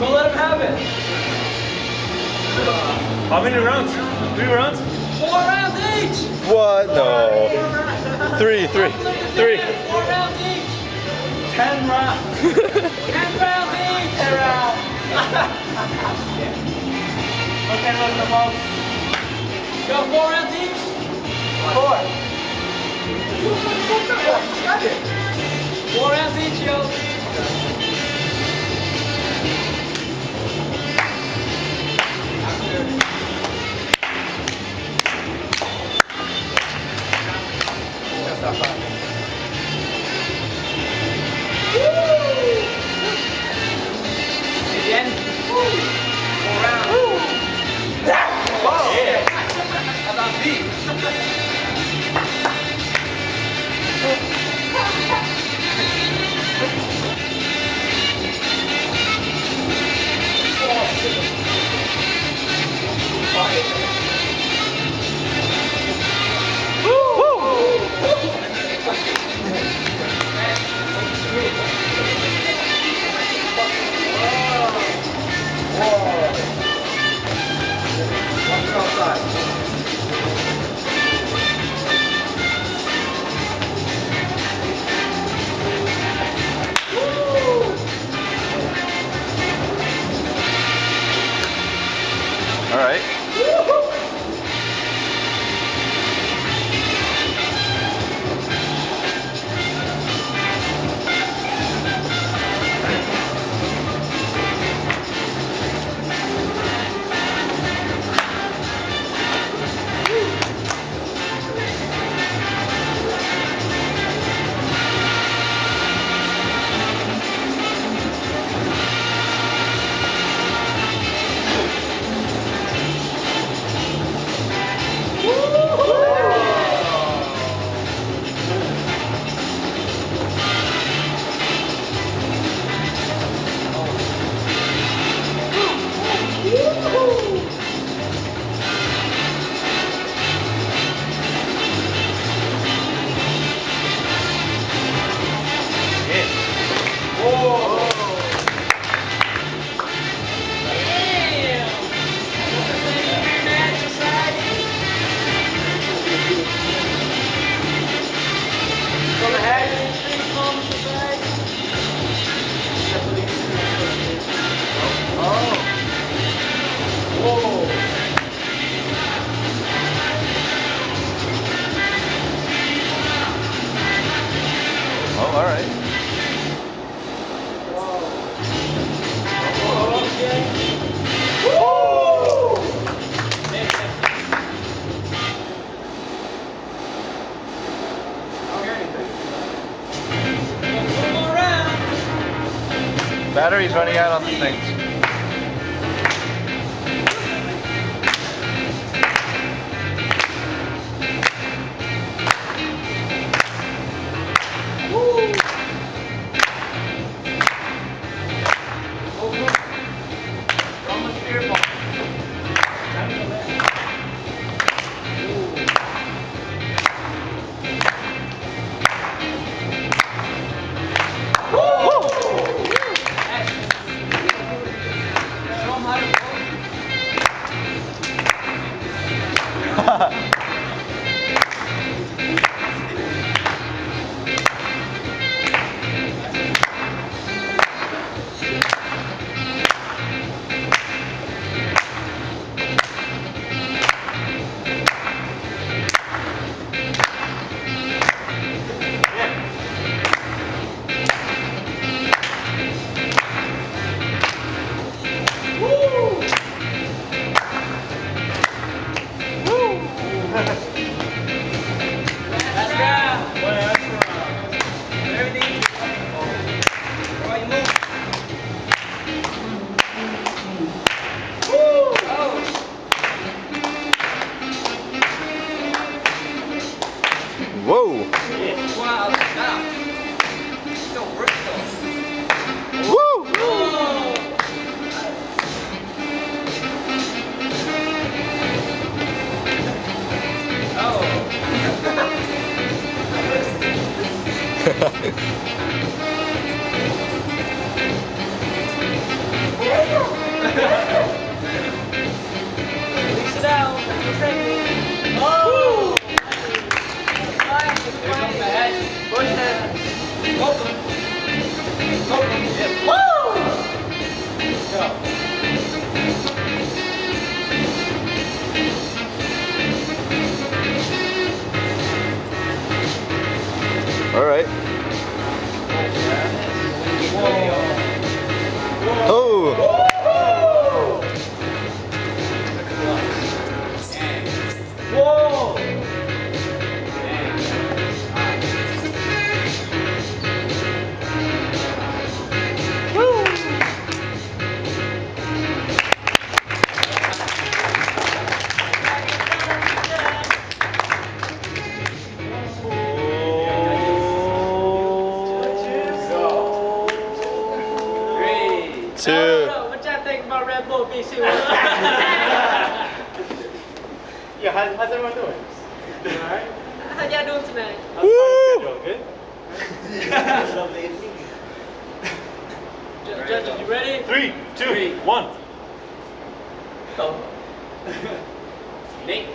Don't let him have it. How many rounds? 3 rounds? 4 rounds each. What? No. 3. 4 rounds each. 10 rounds. 10 rounds each. 10 rounds. Okay, look, the ball. Go 4 rounds each. 4. 4 rounds each, yo. Again. 4 rounds. Whoa. Yeah. How about these? All right. From ahead, three palms to the side. Oh. Whoa. Oh, all right. One more round. Battery's running out on the things. Almost spear ball. 2. No, what y'all think about Red Bull BC? Yeah, how's everyone doing? Alright? How y'all doing tonight? How's the party schedule? Good? Judges, you ready? 3, 2, 1. Go. Nate.